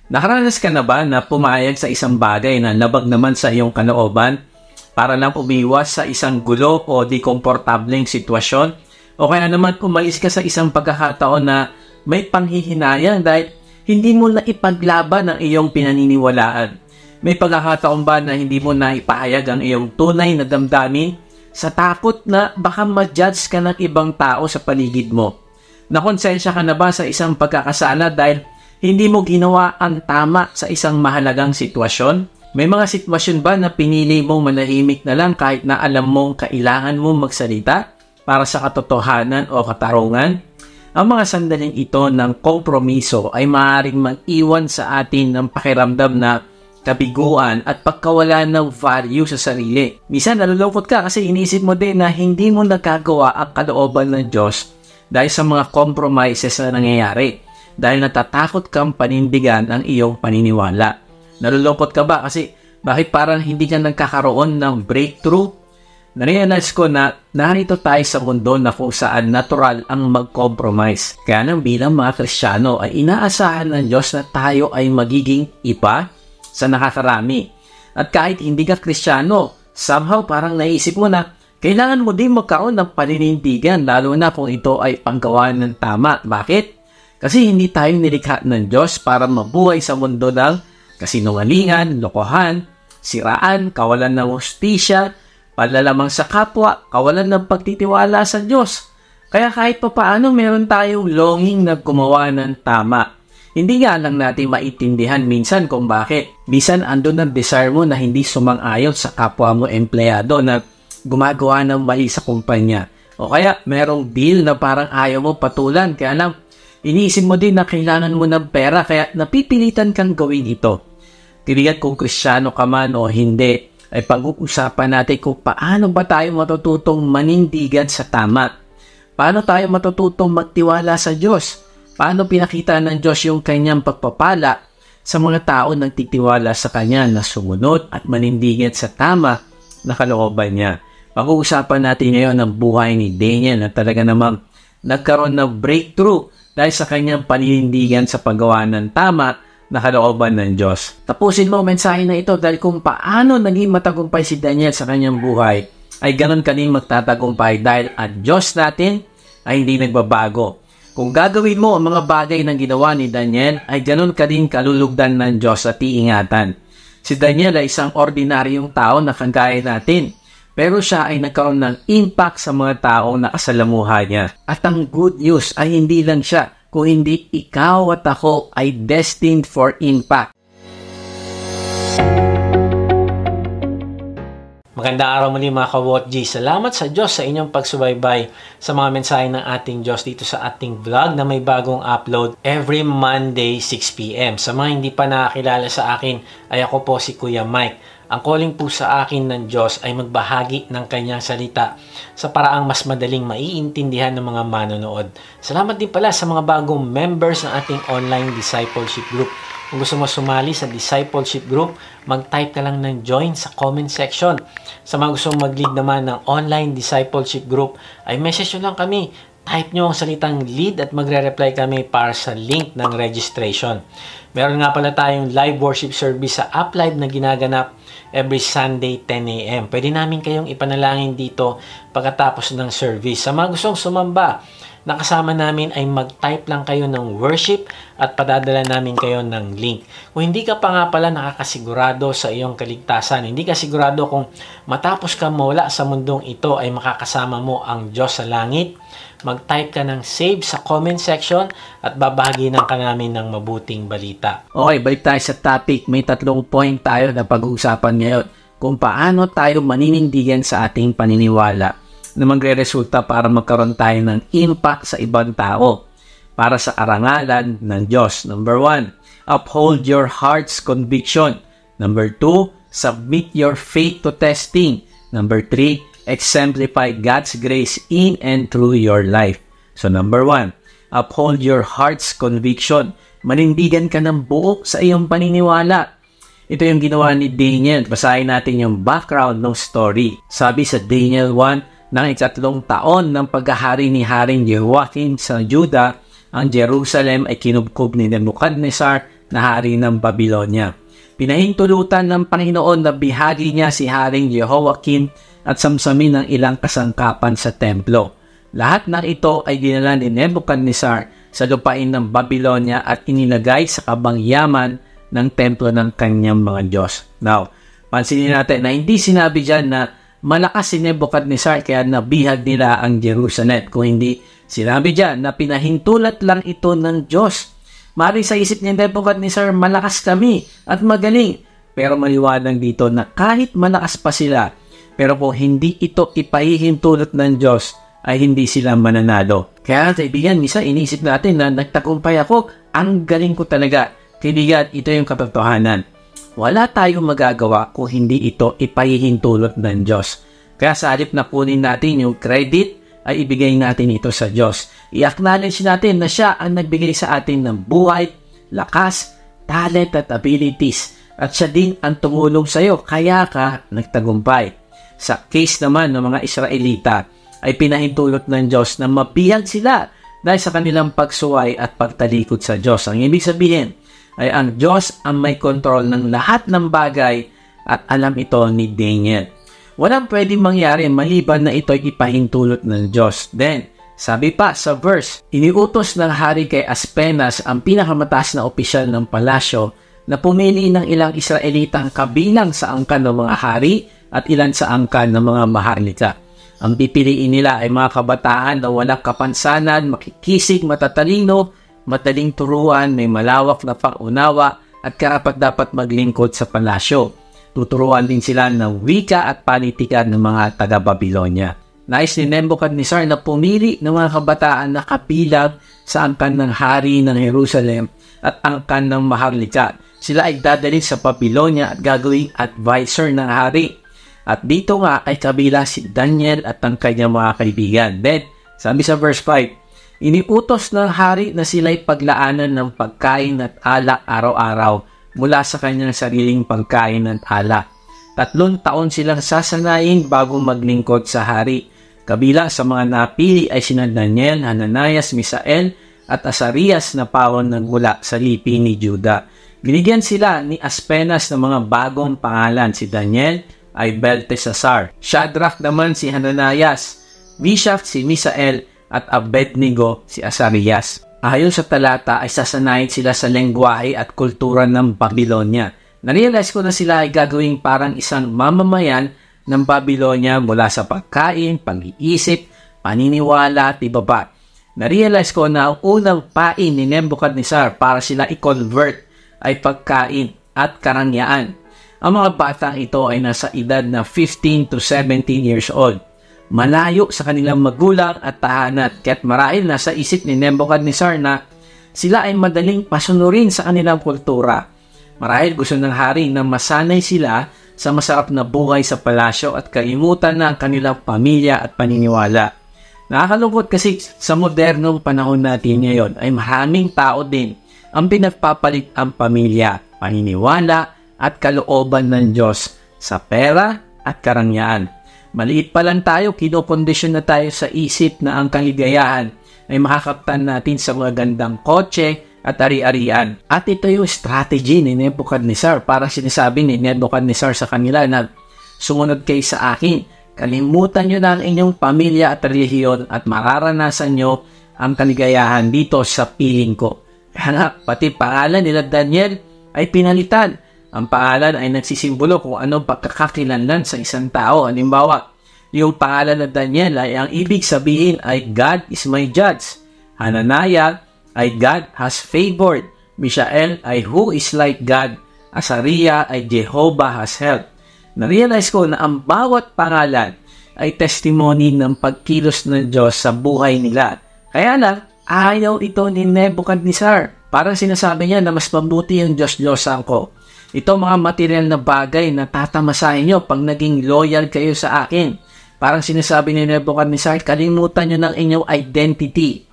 Nakaranas ka na ba na pumayag sa isang bagay na labag naman sa iyong kalooban para lang umiwas sa isang gulo o di komportableng sitwasyon? O kaya naman umalis ka sa isang pagkakataon na may panghihinayang dahil hindi mo na ipaglaban ang iyong pinaniniwalaan? May pagkakataon ba na hindi mo na ipahayag ang iyong tunay na damdamin sa takot na baka ma-judge ka ng ibang tao sa paligid mo? Nakonsensya ka na ba sa isang pagkakasala dahil hindi mo ginawa ang tama sa isang mahalagang sitwasyon? May mga sitwasyon ba na pinili mong manahimik na lang kahit na alam mong kailangan mong magsalita para sa katotohanan o katarungan? Ang mga sandaling ito ng kompromiso ay maaaring mag-iwan sa atin ng pakiramdam na kabiguan at pagkawala ng value sa sarili. Minsan nalulungkot ka kasi iniisip mo din na hindi mo nagagawa ang kalooban ng Diyos dahil sa mga compromises na nangyayari, dahil natatakot kang panindigan ang iyong paniniwala. Nalulungkot ka ba kasi bakit parang hindi ka nagkakaroon ng breakthrough? Narealize ko na narito tayo sa mundo na kung saan natural ang mag-compromise. Kaya nang bilang mga Kristiyano ay inaasahan ng Diyos na tayo ay magiging iba sa nakakarami. At kahit hindi ka Kristiyano, somehow parang naisip mo na kailangan mo din magkaroon ng paninindigan, lalo na kung ito ay panggawa ng tama. Bakit? Kasi hindi tayo nilikha ng Diyos para mabuhay sa mundo ng kasinungalingan, lokohan, siraan, kawalan ng hustisya, panlalamang sa kapwa, kawalan ng pagtitiwala sa Diyos. Kaya kahit pa paano meron tayong longing na gumawa ng tama. Hindi nga lang natin maintindihan minsan kung bakit. Minsan andun ang desire mo na hindi sumang-ayon sa kapwa mo empleyado na gumagawa ng mali sa kumpanya. O kaya merong deal na parang ayaw mo patulan, kaya lang iniisip mo din na kailangan mo ng pera kaya napipilitan kang gawin ito. Tiligan kung Kristiyano ka man o hindi, ay pag-uusapan natin kung paano ba tayo matututong manindigan sa tama. Paano tayo matututong magtiwala sa Diyos? Paano pinakita ng Diyos yung kanyang pagpapala sa mga tao nagtitiwala sa kanya na sumunod at manindigan sa tama na kalooban niya? Pag-uusapan natin ngayon ang buhay ni Daniel na talaga namang nagkaroon ng breakthrough dahil sa kanyang paninindigan sa paggawa ng tama na kalooban ng Diyos. Tapusin mo ang mensahe na ito dahil kung paano naging matagumpay si Daniel sa kanyang buhay, ay ganoon ka din magtatagumpay dahil ang Diyos natin ay hindi nagbabago. Kung gagawin mo ang mga bagay na ginawa ni Daniel, ay ganoon ka din kalulugdan ng Diyos at iingatan. Si Daniel ay isang ordinaryong tao na kagaya natin, pero siya ay nagkaroon ng impact sa mga taong nakasalamuhan niya. At ang good news ay hindi lang siya, kung hindi ikaw at ako ay destined for impact. Magandang araw muli mga ka-What G. Salamat sa Diyos sa inyong pagsubaybay sa mga mensahe ng ating Diyos dito sa ating vlog na may bagong upload every Monday 6 p.m. Sa mga hindi pa nakakilala sa akin, ay ako po si Kuya Mike. Ang calling po sa akin ng Diyos ay magbahagi ng kanyang salita sa paraang mas madaling maiintindihan ng mga manonood. Salamat din pala sa mga bagong members ng ating online discipleship group. Kung gusto mo sumali sa discipleship group, mag-type ka lang ng join sa comment section. Sa mga gusto mag-lead naman ng online discipleship group, ay message nyo lang kami. Type nyo ang salitang lead at magre-reply kami para sa link ng registration. Meron nga pala tayong live worship service sa UpLive na ginaganap every Sunday 10 a.m. Pwede namin kayong ipanalangin dito pagkatapos ng service. Sa mga gustong sumamba, nakasama namin ay mag-type lang kayo ng worship at padadala namin kayo ng link. Kung hindi ka pa nga pala nakakasigurado sa iyong kaligtasan, hindi ka sigurado kung matapos ka mawala sa mundong ito ay makakasama mo ang Diyos sa langit, mag-type ka ng save sa comment section at babahaginan ka namin ng mabuting balita. Okay, balik tayo sa topic. May 3 point tayo na pag-uusapan ngayon kung paano tayo maninindigan sa ating paniniwala na magre-resulta para magkaroon tayo ng impact sa ibang tao para sa karangalan ng Diyos. Number 1, uphold your heart's conviction. Number 2, submit your faith to testing. Number 3, exemplify God's grace in and through your life. So number 1, uphold your heart's conviction. Manindigan ka ng buo sa iyong paniniwala. Ito yung ginawa ni Daniel. Basahin natin yung background ng story. Sabi sa Daniel 1, ng 3 taon ng paghahari ni Haring Jehoiakim sa Juda, ang Jerusalem ay kinubkob ni Nebuchadnezzar na hari ng Babylonia. Pinahintulutan ng Panginoon na bihagi niya si Haring Jehoiakim at samsamin ng ilang kasangkapan sa templo. Lahat ng ito ay dinala ni Nebuchadnezzar sa lupain ng Babylonia at inilagay sa kabangyaman ng templo ng kanyang mga Diyos. Now, pansinin natin na hindi sinabi dyan na malakas si Nebuchadnezzar kaya nabihag nila ang Jerusalem. Kung hindi, sinabi dyan na pinahintulat lang ito ng Diyos. Maaaring sa isip ni Nebuchadnezzar, malakas kami at magaling. Pero maliwanag dito na kahit malakas pa sila, pero kung hindi ito ipahihintulot ng Diyos, ay hindi sila mananalo. Kaya kaibigan, misa inisip natin na nagtagumpay ako, ang galing ko talaga. Kaibigan, ito yung katotohanan. Wala tayong magagawa kung hindi ito ipahihintulot ng Diyos. Kaya sa halip na kunin natin yung credit, ay ibigay natin ito sa Diyos. I-acknowledge natin na siya ang nagbigay sa atin ng buhay, lakas, talent at abilities. At siya din ang tumulong sa iyo, kaya ka nagtagumpay. Sa case naman ng mga Israelita, ay pinahintulot ng Diyos na mabihag sila dahil sa kanilang pagsuway at pagtalikod sa Diyos. Ang ibig sabihin ay ang Diyos ang may kontrol ng lahat ng bagay at alam ito ni Daniel. Walang pwedeng mangyari maliban na ito'y ipahintulot ng Diyos. Then, sabi pa sa verse, iniutos ng hari kay Aspenas ang pinakamataas na opisyal ng palasyo na pumili ng ilang Israelitang kabilang sa angkan ng mga hari at ilan sa angkan ng mga maharlika. Ang pipiliin nila ay mga kabataan na walang kapansanan, makikisig, matatalino, madaling turuan, may malawak na pangunawa at karapat-dapat maglingkod sa palasyo. Tuturuan din sila ng wika at panitikan ng mga taga-Babylonia. Nais ni Nebuchadnezzar na pumili ng mga kabataan na kabilang sa angkan ng hari ng Jerusalem at angkan ng maharlika. Sila ay dadalhin sa Babylonia at gagawing advisor ng hari. At dito nga ay kabila si Daniel at ang kanyang mga kaibigan. Then, sabi sa verse 5, iniutos ng hari na sila'y paglaanan ng pagkain at alak araw-araw mula sa kanyang sariling pagkain at alak. 3 taon silang sasanayin bago maglingkod sa hari. Kabila sa mga napili ay sina Daniel, Hananias, Misael at Azarias na pawon ng mula sa lipi ni Juda. Binigyan sila ni Aspenas ng mga bagong pangalan. Si Daniel ay Belteshazzar. Shadrach naman si Hananias. Meshach si Misael at Abednego si Azarias. Ayon sa talata ay sasanayin sila sa lengguwahe at kultura ng Babylonia. Narealize ko na sila ay gagawing parang isang mamamayan ng Babylonia mula sa pagkain, pag-iisip, paniniwala at ibaba. Narealize ko na ang unang pain ni Nebuchadnezzar para sila i-convert ay pagkain at karangyaan. Ang mga batang ito ay nasa edad na 15 to 17 years old. Malayo sa kanilang magulang at tahanan, kaya't marahil nasa isip ni Nebuchadnezzar na sila ay madaling pasunurin sa kanilang kultura. Marahil gusto ng hari na masanay sila sa masarap na buhay sa palasyo at kalimutan na ang kanilang pamilya at paniniwala. Nakakalungkot kasi sa modernong panahon natin ngayon ay maraming tao din ang pinagpapalit ang pamilya, paniniwala at kalooban ng Diyos sa pera at karangyaan. Maliit pa lang tayo, kinokondisyon na tayo sa isip na ang kaligayahan ay makakaptan natin sa mga gandang kotse at ari-arian. At ito yung strategy ni Nebuchadnezzar. Para sinasabi ni Nebuchadnezzar sa kanila na sumunod kayo sa akin. Kalimutan nyo na ang inyong pamilya at relihiyon at mararanasan nyo ang kaligayahan dito sa piling ko. Kaya nga, pati pangalan nila Daniel ay pinalitan. Ang pangalan ay nagsisimbolo kung anong pagkakakilanlan sa isang tao. Halimbawa, yung pangalan na Daniel ay ang ibig sabihin ay God is my judge. Hananiah ay God has favored. Mishael ay who is like God. Azariah ay Jehovah has helped. Na-realize ko na ang bawat pangalan ay testimony ng pagkilos ng Diyos sa buhay nila. Kaya lang, ayaw ito ni Nebuchadnezzar. Parang sinasabi niya na mas mabuti yung Diyos-Diyosan ko. Ito mga material na bagay na tatamasahin nyo pag naging loyal kayo sa akin. Parang sinasabi ni Nebuchadnezzar, kalimutan nyo ng inyong identity.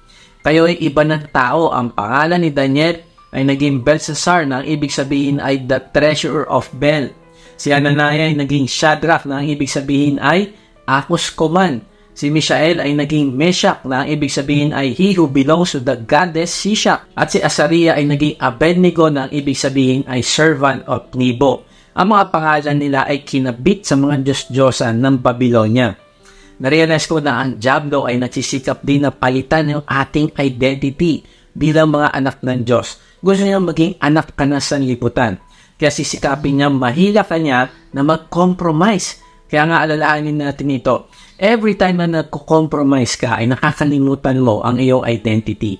Kayo ay iba ng tao. Ang pangalan ni Daniel ay naging Belteshazzar na ang ibig sabihin ay the treasurer of Bel. Si Hananiah ay naging Shadrach na ang ibig sabihin ay Akos Koman. Si Mishael ay naging Meshach na ang ibig sabihin ay he who belongs to the goddess Shishak. At si Azariah ay naging Abednego na ang ibig sabihin ay servant of Nebo. Ang mga pangalan nila ay kinabit sa mga Diyos-Diyosan ng Babylonia. Narealize ko na ang Diablo ay nagsisikap din na palitan yung ating identity bilang mga anak ng Diyos. Gusto niya maging anak ka na sanlibutan. Kaya sisikapin niya, mahila ka niya na mag-compromise. Kaya nga alalahanin natin ito. Every time na nagko-compromise ka ay nakakalimutan mo ang iyong identity.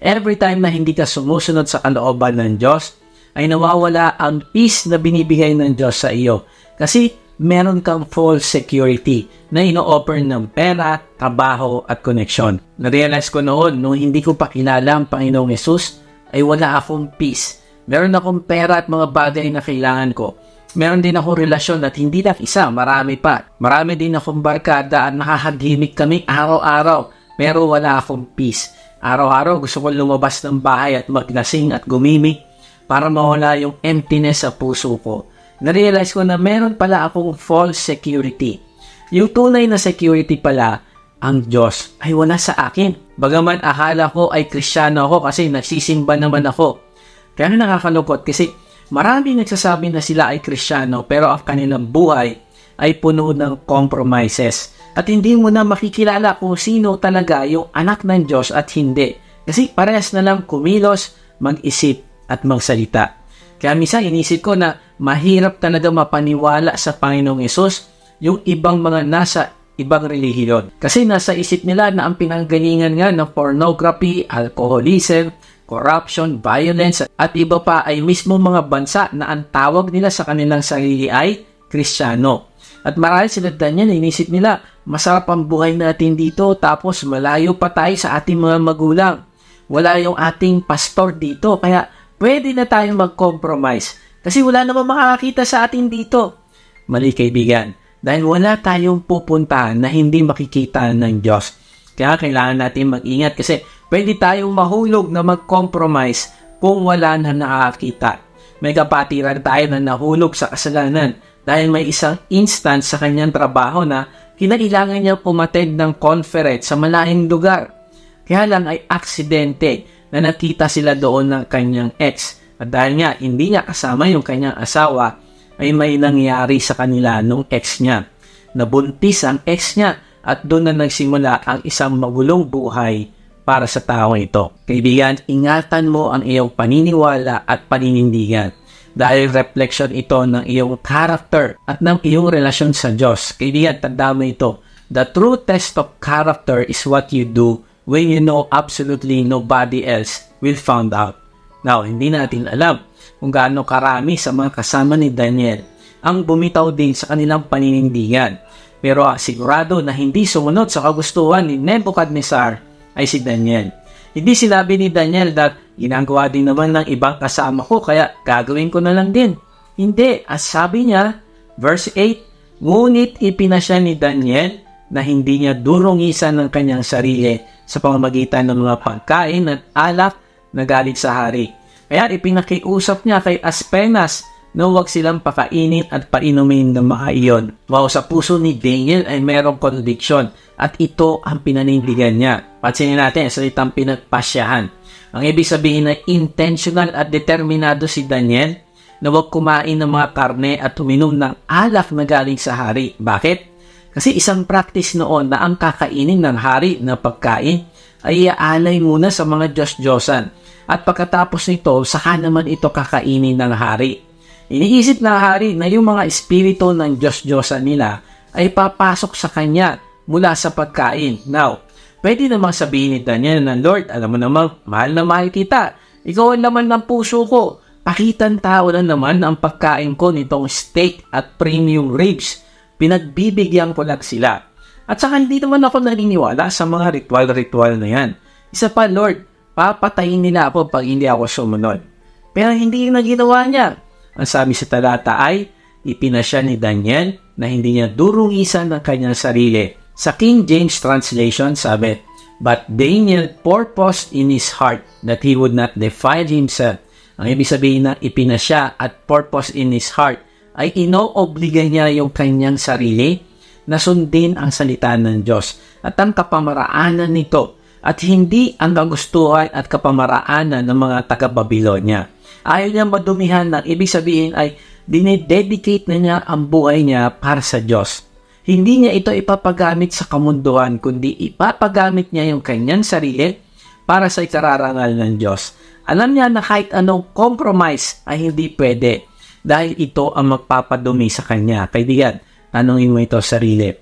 Every time na hindi ka sumusunod sa kalooban ng Diyos, ay nawawala ang peace na binibigay ng Diyos sa iyo. Kasi meron kang false security na ino-offer ng pera, trabaho at koneksyon. Narealize ko noon, nung hindi ko pa kilala ang Panginoong Yesus, ay wala akong peace. Meron akong pera at mga bagay na kailangan ko. Meron din akong relasyon at hindi lang isa, marami pa. Marami din akong barkada at nakahagimik kami araw-araw. Pero wala akong peace. Araw-araw gusto ko lumabas ng bahay at maglasing at gumimik para mawala yung emptiness sa puso ko. Narealize ko na meron pala akong false security. Yung tunay na security pala, ang Diyos ay wala sa akin. Bagaman akala ko ay Kristiyano ako kasi nagsisimba naman ako. Kaya nakakalungkot kasi maraming nagsasabi na sila ay Kristiyano pero ang kanilang buhay ay puno ng compromises. At hindi mo na makikilala kung sino talaga yung anak ng Diyos at hindi. Kasi parehas na lang kumilos, mag-isip at magsalita. Kaya minsan inisip ko na mahirap talaga mapaniwala sa Panginoong Yesus yung ibang mga nasa ibang relihiyon. Kasi nasa isip nila na ang pinanggalingan nga ng pornography, alcoholism, corruption, violence, at iba pa ay mismo mga bansa na ang tawag nila sa kanilang sarili ay Kristiyano. At marahil sila Daniel, inisip nila, masarap ang buhay natin dito tapos malayo pa tayo sa ating mga magulang. Wala yung ating pastor dito, kaya pwede na tayong mag-compromise. Kasi wala namang makakakita sa atin dito. Mali kaibigan, dahil wala tayong pupuntahan na hindi makikita ng Diyos. Kaya kailangan natin mag-ingat kasi pwede tayong mahulog na mag-compromise kung wala na nakakita. May kapatiran tayo na nahulog sa kasalanan dahil may isang instance sa kanyang trabaho na kinailangan niya pumattend ng conference sa malayong lugar. Kaya lang ay aksidente na nakita sila doon ng kanyang ex. At dahil nga hindi niya kasama yung kanyang asawa, ay may nangyari sa kanila nung ex niya. Nabuntis ang ex niya at doon na nagsimula ang isang magulong buhay para sa taong ito. Kaibigan, ingatan mo ang iyong paniniwala at paninindigan dahil reflection ito ng iyong character at ng iyong relasyon sa Diyos. Kaibigan, tandaan mo ito. The true test of character is what you do when you know absolutely nobody else will find out. Now, hindi natin alam kung gaano karami sa mga kasama ni Daniel ang bumitaw din sa kanilang paninindigan. Pero sigurado na hindi sumunod sa kagustuhan ni Nebuchadnezzar ay si Daniel. Hindi sinabi ni Daniel that ginagawa din naman ng ibang kasama ko kaya gagawin ko na lang din. Hindi, as sabi niya, verse 8, ngunit ipinasya ni Daniel na hindi niya durungisan ng kanyang sarili sa pamamagitan ng mga pagkain at alak na galit sa hari. Kaya ipinakiusap niya kay Aspenas na huwag silang pakainin at painumin ng mga iyon. Wow, sa puso ni Daniel ay merong conviction at ito ang pinanindigan niya. Pansinin natin, salitang pinagpasyahan. Ang ibig sabihin na intentional at determinado si Daniel na huwag kumain ng mga karne at uminom ng alak na galing sa hari. Bakit? Kasi isang practice noon na ang kakainin ng hari na pagkain ay iaalay muna sa mga Diyos-Diyosan. At pagkatapos nito, saka naman ito kakainin ng hari. Iniisip ng hari na yung mga espiritu ng Diyos-Diyosan nila ay papasok sa kanya mula sa pagkain. Now, pwede namang sabihin ni Daniel na, Lord, alam mo naman, mahal na mahal kita. Ikaw ang laman ng puso ko. Pakitan tao na naman ang pagkain ko nitong steak at premium ribs. Pinagbibigyan ko lang sila. At saka hindi naman ako naniniwala sa mga ritual-ritual na yan. Isa pa, Lord, papatayin nila ako pag hindi ako sumunod. Pero hindi na ginawa niya. Ang sabi sa talata ay, ipinasya ni Daniel na hindi niya durungisan ng kanyang sarili. Sa King James translation, sabi, but Daniel purposed in his heart that he would not defile himself. Ang ibig sabihin na ipinasya at purpose in his heart ay inoobliga niya yung kanyang sarili na sundin ang salita ng Diyos at ang kapamaraanan nito at hindi ang kagustuhan at kapamaraanan ng mga taga-Babilonya. Ayaw niya madumihan ng ibig sabihin ay dinededicate na niya ang buhay niya para sa Diyos. Hindi niya ito ipapagamit sa kamunduhan, kundi ipapagamit niya yung kanyang sarili para sa ikararangal ng Diyos. Alam niya na kahit anong compromise ay hindi pwede dahil ito ang magpapadumi sa kanya. Kaibigan, tanungin mo ito sarili.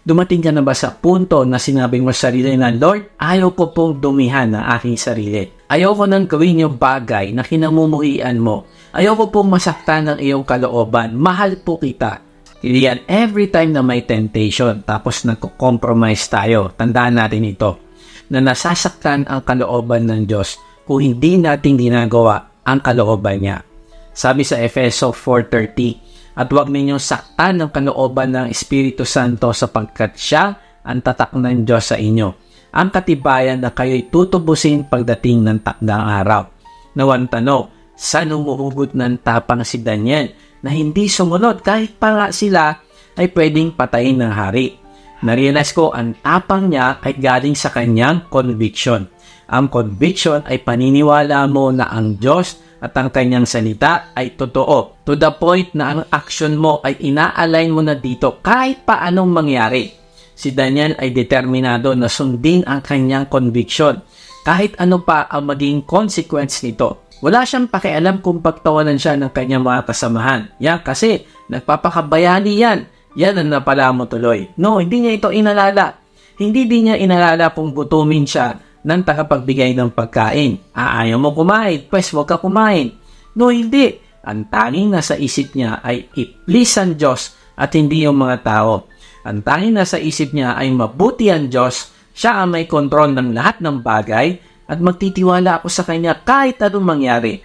Dumating ka na ba sa punto na sinabi mo sa sarili na, Lord, ayaw ko pong dumihan ng aking sarili. Ayaw ko nang gawin yung bagay na kinamumuhian mo. Ayaw ko pong masaktan ng iyong kalooban. Mahal po kita. Kaibigan, every time na may temptation, tapos nagko-compromise tayo, tandaan natin ito, na nasasaktan ang kalooban ng Diyos kung hindi natin ginagawa ang kalooban niya. Sabi sa Efeso 4:30, at huwag ninyong saktan ng kalooban ng Espiritu Santo sapagkat siya ang tatak ng Diyos sa inyo. Ang katibayan na kayo'y tutubusin pagdating ng takdang araw. Nawan tanong, saan umuhugot ng tapang si Daniel na hindi sumunod kahit pa nga sila ay pwedeng patayin ng hari? Narealize ko ang tapang niya ay galing sa kanyang conviction. Ang conviction ay paniniwala mo na ang Diyos at ang kanyang salita ay totoo. To the point na ang action mo ay ina-align mo na dito kahit pa anong mangyari. Si Daniel ay determinado na sundin ang kanyang conviction kahit ano pa ang maging consequence nito. Wala siyang pakialam kung pagtawanan siya ng kanyang mga kasamahan. Yan kasi nagpapakabayani yan. Yan ang napala mo tuloy. No, hindi niya ito inalala. Hindi din niya inalala kung gutumin siya ng tagapagbigay ng pagkain. Ayaw mo kumain, pues huwag ka kumain. No, hindi. Ang tanging nasa isip niya ay i-please ang Diyos at hindi yung mga tao. Ang tanging nasa isip niya ay mabuti ang Diyos, siya ang may kontrol ng lahat ng bagay at magtitiwala ako sa Kanya kahit anong mangyari.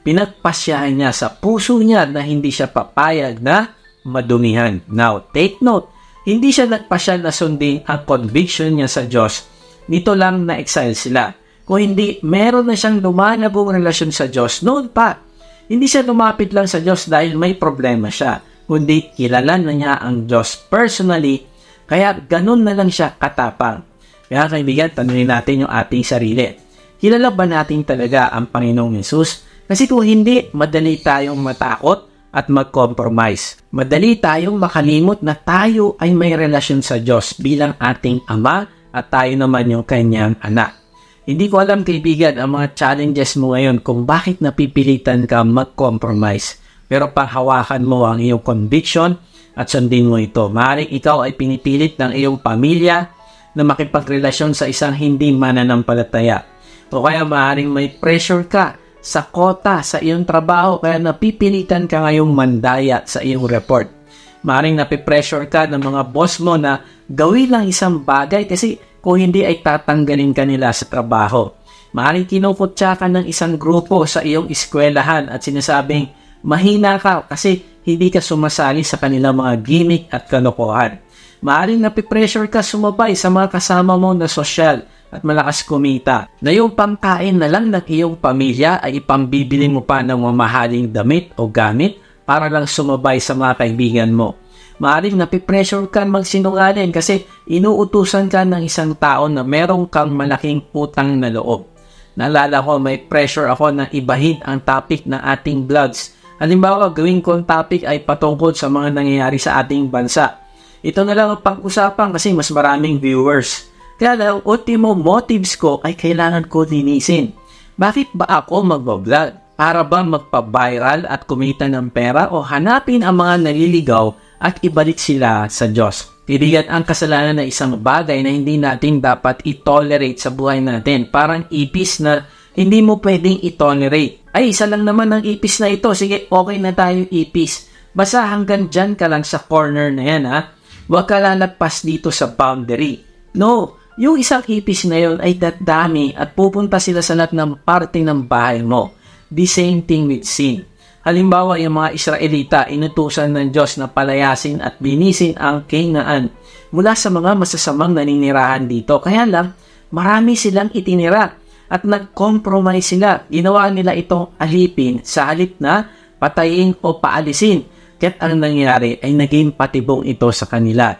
Pinagpasyahan niya sa puso niya na hindi siya papayag na madumihan. Now, take note, hindi siya nagpasya na sundin ang conviction niya sa Diyos. Nito lang na-exile sila. Kung hindi, meron na siyang lumalabong relasyon sa Diyos noon pa. Hindi siya lumapit lang sa Diyos dahil may problema siya, kundi kilala na niya ang Diyos personally, kaya ganun na lang siya katapang. Kaya kaibigan, tanungin natin yung ating sarili. Kilala ba natin talaga ang Panginoong Hesus? Kasi kung hindi, madali tayong matakot at mag-compromise. Madali tayong makalimot na tayo ay may relasyon sa Diyos bilang ating Ama at tayo naman yung kanyang anak. Hindi ko alam kaibigan ang mga challenges mo ngayon kung bakit napipilitan ka mag-compromise. Pero panghawakan mo ang iyong conviction at sundin mo ito. Maaaring ikaw ay pinipilit ng iyong pamilya na makipagrelasyon sa isang hindi mananampalataya. O kaya maaaring may pressure ka sa kota sa iyong trabaho kaya napipilitan ka ngayong mandaya sa iyong report. Maaaring napipressure ka ng mga boss mo na gawin lang isang bagay kasi kung hindi ay tatanggalin ka nila sa trabaho. Maaaring kinukutya ka ng isang grupo sa iyong eskwelahan at sinasabing mahina ka kasi hindi ka sumasali sa kanilang mga gimmick at kalokohan. Maaaring napipressure ka sumabay sa mga kasama mo na sosyal at malakas kumita. Na yung pangkain na lang ng iyong pamilya ay ipambibili mo pa ng mamahaling damit o gamit para lang sumabay sa mga kaibigan mo. Maaaring napipressure ka magsinungaling kasi inuutusan ka ng isang tao na merong kang malaking utang na loob. Naalala ko may pressure ako na ibahin ang topic ng ating vlogs. Halimbawa, gawin kong topic ay patungkol sa mga nangyayari sa ating bansa. Ito na lang ang pang-usapan kasi mas maraming viewers. Kaya lang, ultimo motives ko ay kailangan ko linisin. Bakit ba ako mag-vlog? Para ba magpa-viral at kumita ng pera o hanapin ang mga naliligaw at ibalik sila sa Diyos? Kaibigan, ang kasalanan na isang bagay na hindi natin dapat i-tolerate sa buhay natin. Parang ipis na hindi mo pwedeng i-tolerate. Ay, isa lang naman ang ipis na ito. Sige, okay na tayo ipis. Basta hanggang dyan ka lang sa corner na yan, ha? Huwag ka lalagpas dito sa boundary. No, yung isang ipis na yun ay dadami at pupunta sila sa lahat ng parte ng bahay mo. The same thing with sin. Halimbawa, yung mga Israelita, inutusan ng Diyos na palayasin at binisin ang Canaan mula sa mga masasamang naninirahan dito. Kaya lang, marami silang itinira at nag-compromise sila. Ginawa nila itong alipin sa halip na patayin o paalisin. Kaya't ang nangyari ay naging patibong ito sa kanila.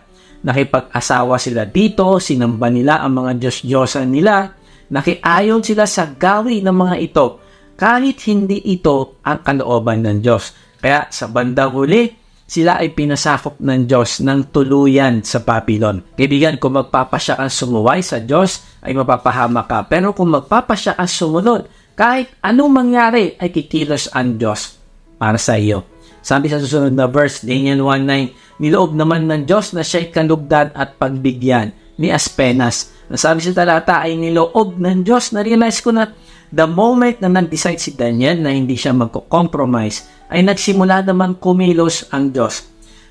Nakipag-asawa sila dito, sinamba nila ang mga Diyos-Diyosan nila, nakiayon sila sa gawi ng mga ito, kahit hindi ito ang kalooban ng Diyos. Kaya sa bandang huli, sila ay pinasakop ng Diyos ng tuluyan sa Babylon. Kaibigan, kung magpapasya kang sumuway sa Diyos, ay mapapahamak ka. Pero kung magpapasya kang sumunod, kahit anong mangyari, ay kikilos ang Diyos para sa iyo. Sabi sa susunod na verse, Daniel 1:9, niloob naman ng Diyos na siya'y kanlugdan at pagbigyan ni Aspenas. Sabi sa talata ay niloob ng Diyos. Na-realize ko na the moment na nag-decide si Daniel na hindi siya magko-compromise, ay nagsimula naman kumilos ang Diyos.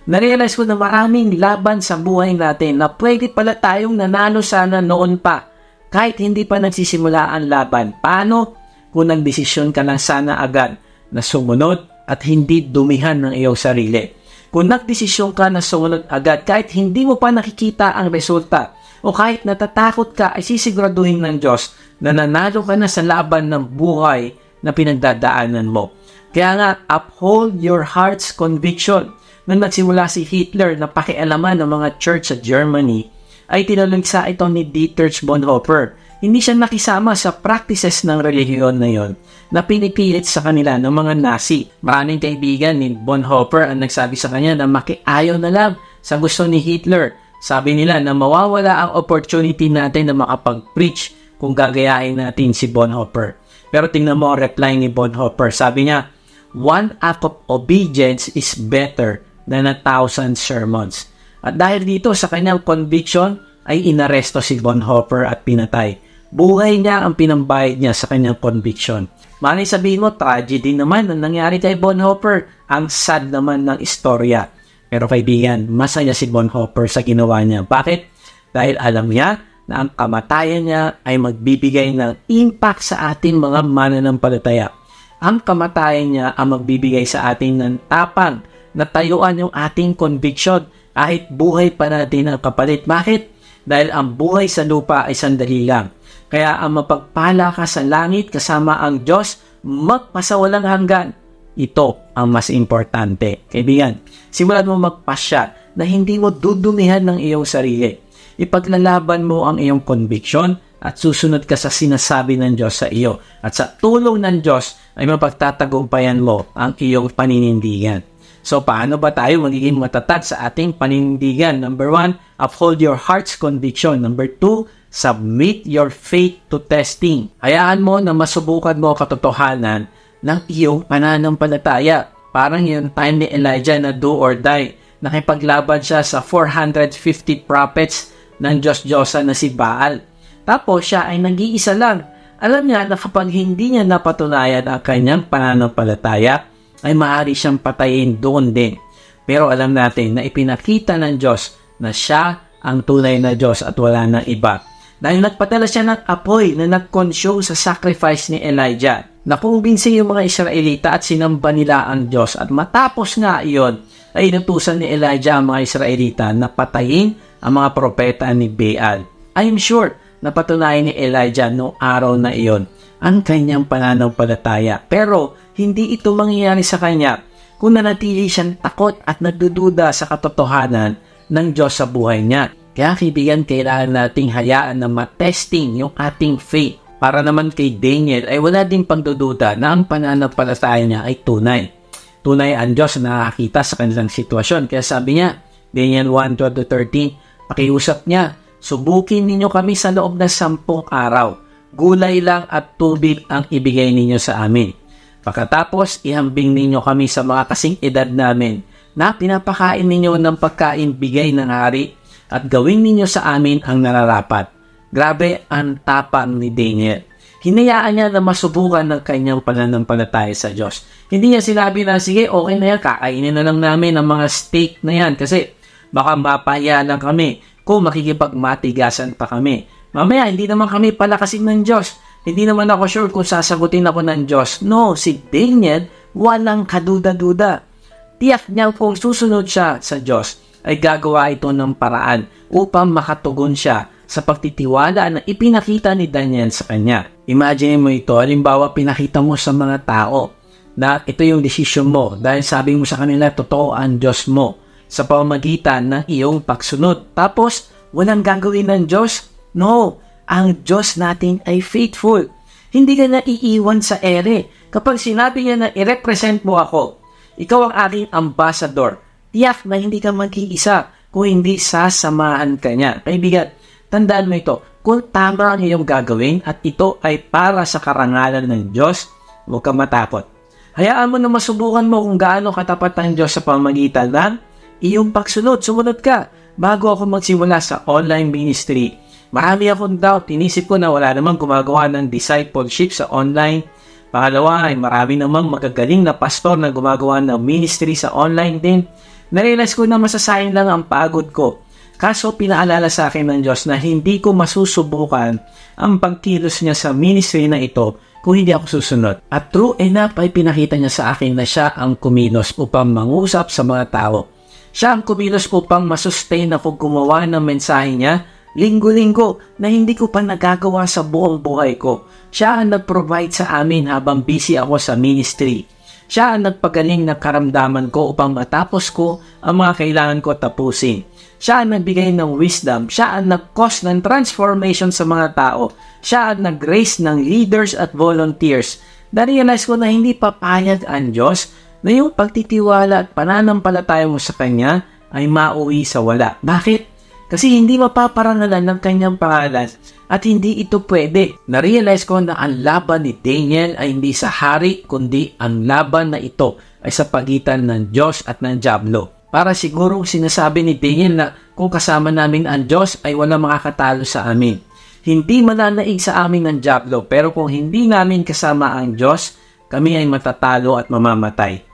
Na-realize ko na maraming laban sa buhay natin na pwede pala tayong nanalo sana noon pa, kahit hindi pa nagsisimula ang laban. Paano? Kung nagdesisyon ka lang sana agad na sumunod at hindi dumihan ng iyong sarili. Kung nagdesisyon ka na sumunod agad kahit hindi mo pa nakikita ang resulta o kahit natatakot ka, ay sisiguraduhin ng Diyos na nanalo ka na sa laban ng buhay na pinagdadaanan mo. Kaya nga, uphold your heart's conviction. Nung nagsimula si Hitler na pakialaman ng mga church sa Germany, ay tinalagsa ito ni Dietrich Bonhoeffer. Hindi siya nakisama sa practices ng relihiyon na yon na pinipilit sa kanila ng mga Nazi. Maraming kaibigan ni Bonhoeffer ang nagsabi sa kanya na makiayaw na lang sa gusto ni Hitler. Sabi nila na mawawala ang opportunity natin na makapag-preach kung gagayahin natin si Bonhoeffer. Pero tingnan mo ang reply ni Bonhoeffer. Sabi niya, one act of obedience is better than 1,000 sermons. At dahil dito sa kanyang conviction, ay inaresto si Bonhoeffer at pinatay. Buhay niya ang pinambayad niya sa kanyang conviction. Malay sabihin mo, tragedy naman ang nangyari kay Bonhoeffer. Ang sad naman ng istorya. Pero kaibigan, masaya si Bonhoeffer sa ginawa niya. Bakit? Dahil alam niya na ang kamatayan niya ay magbibigay ng impact sa ating mga mananampalataya. Ang kamatayan niya ang magbibigay sa atin ng tapang na tayuan yung ating conviction kahit buhay pa natin ang kapalit. Bakit? Dahil ang buhay sa lupa ay sandali lang. Kaya ang mapagpala ka sa langit kasama ang Diyos, magpasawalang hanggan. Ito ang mas importante. Kaibigan, simulan mo magpasya na hindi mo dudumihan ng iyong sarili. Ipaglalaban mo ang iyong conviction at susunod ka sa sinasabi ng Diyos sa iyo. At sa tulong ng Diyos ay mapagtatagumpayan mo ang iyong paninindigan. So, paano ba tayo magiging matatag sa ating paninindigan? Number 1, uphold your heart's conviction. Number 2, submit your faith to testing. Hayaan mo na masubukan mo katotohanan ng iyong pananampalataya. Parang yung time ni Elijah na do or die. Nakipaglaban siya sa 450 prophets ng Diyos-Diyosan na si Baal. Tapos siya ay nag-iisa lang. Alam niya na kapag hindi niya napatunayan ang kanyang pananampalataya, ay maaari siyang patayin doon din. Pero alam natin na ipinakita ng Diyos na siya ang tunay na Diyos at wala nang iba. Dahil nagpadala siya ng apoy na nag-consume sa sacrifice ni Elijah. Nakumbinsi yung mga Israelita at sinamba nila ang Diyos. At matapos nga iyon, ay inutusan ni Elijah ang mga Israelita na patayin ang mga propeta ni Baal. I am sure na patunayan ni Elijah noong araw na iyon ang kanyang pananampalataya. Pero hindi ito mangyayari sa kanya kung nanatili siyang takot at nagdududa sa katotohanan ng Diyos sa buhay niya. Kaya kaibigan, kailangan nating hayaan na matesting yung ating faith. Para naman kay Daniel ay wala ding pagdududa na ang pananampalataya niya ay tunay. Tunay ang Diyos na nakakita sa kanilang sitwasyon. Kaya sabi niya, Daniel 1:12-13, pakiusap niya, subukin ninyo kami sa loob ng 10 araw. Gulay lang at tubig ang ibigay ninyo sa amin. Pagkatapos, ihambing ninyo kami sa mga kasing edad namin na pinapakain ninyo ng pagkain bigay ng hari at gawin ninyo sa amin ang nararapat. Grabe ang tapang ni Daniel. Hinayaan niya na masubukan ng kanyang pananampalataya sa Diyos. Hindi niya sinabi na, sige, okay na yan, kakainin na lang namin ang mga steak na yan kasi baka mapahiya lang kami kung makikipagmatigasan pa kami. Mamaya, hindi naman kami palakasin ng Diyos. Hindi naman ako sure kung sasagutin ako ng Diyos. No, si Daniel, walang kaduda-duda. Tiyak niya kung susunod siya sa Diyos, ay gagawa ito ng paraan upang makatugon siya sa pagtitiwala na ipinakita ni Daniel sa kanya. Imagine mo ito, halimbawa pinakita mo sa mga tao na ito yung desisyon mo dahil sabi mo sa kanila, totoo ang Diyos mo. sa pamamagitan ng iyong pagsunod. Tapos, walang gagawin ng Diyos? No, ang Diyos natin ay faithful. Hindi ka na iiwan sa ere. Kapag sinabi niya na i-represent mo ako, ikaw ang aking ambassador, tiyak na hindi ka mag-iisa kung hindi sasamahan ka niya. Kaibigan, tandaan mo ito, kung tama ang iyong gagawin at ito ay para sa karangalan ng Diyos, huwag kang matakot. Hayaan mo na masubukan mo kung gaano katapat ang Diyos sa pamamagitan ng iyong pagsunod. Sumunod ka. Bago ako magsimula sa online ministry, marami akong doubt. Inisip ko na wala namang gumagawa ng discipleship sa online. Pangalawa ay marami namang magagaling na pastor na gumagawa ng ministry sa online din. Narealize ko na masasayang lang ang pagod ko. Kaso pinaalala sa akin ng Diyos na hindi ko masusubukan ang pagkilos niya sa ministry na ito kung hindi ako susunod. At true enough ay pinakita niya sa akin na siya ang kumilos upang mangusap sa mga tao. Siya ang kumilos upang masustain ako gumawa ng mensahe niya linggo-linggo na hindi ko pa nagagawa sa buong buhay ko. Siya ang nag-provide sa amin habang busy ako sa ministry. Siya ang nagpagaling ng karamdaman ko upang matapos ko ang mga kailangan ko tapusin. Siya ang nagbigay ng wisdom. Siya ang nag-cause ng transformation sa mga tao. Siya ang nag-raise ng leaders at volunteers. Na-realize ko na hindi papayag ang Diyos na yung pagtitiwala at pananampalataya mo sa Kanya ay mauwi sa wala. Bakit? Kasi hindi mapaparangalan ng Kanyang pangalan at hindi ito pwede. Na-realize ko na ang laban ni Daniel ay hindi sa hari, kundi ang laban na ito ay sa pagitan ng Diyos at ng Diablo. Para sigurong sinasabi ni Daniel na kung kasama namin ang Diyos ay wala makakatalo sa amin. Hindi mananaig sa amin ng Diablo, pero kung hindi namin kasama ang Diyos, kami ay matatalo at mamamatay.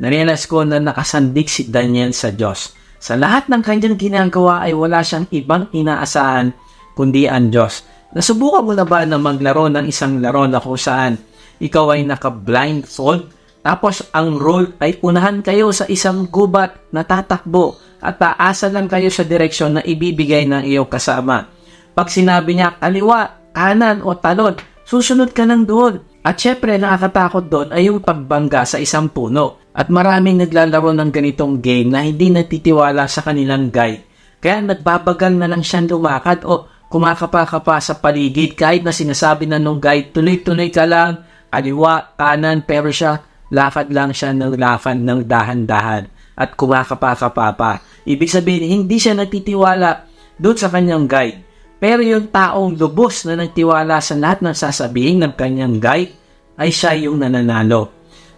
Narealize ko na nakasandig si Daniel sa Diyos. Sa lahat ng kanyang ginagawa ay wala siyang ibang inaasahan kundi ang Diyos. Nasubukan mo na ba na maglaro ng isang laro na kung saan ikaw ay naka-blindfold? Tapos ang role ay unahan kayo sa isang gubat na tatakbo at taasa lang kayo sa direksyon na ibibigay ng iyong kasama. Pag sinabi niya kaliwa, kanan o talon, susunod ka lang doon. At syempre nakakatakot doon ay yung pagbangga sa isang puno. At maraming naglalaro ng ganitong game na hindi natitiwala sa kanilang guide. Kaya nagbabagal na lang siyang lumakad o kumakapa-kapa sa paligid kahit na sinasabi na nung guide, tuloy-tuloy ka lang, kaliwa, kanan, pero siya lakad lang siya ng lakad ng dahan-dahan at kumakapa-kapa pa. Ibig sabihin, hindi siya nagtitiwala doon sa kanyang guide. Pero yung taong lubos na nagtiwala sa lahat ng sasabihin ng kanyang guide, ay siya yung nananalo.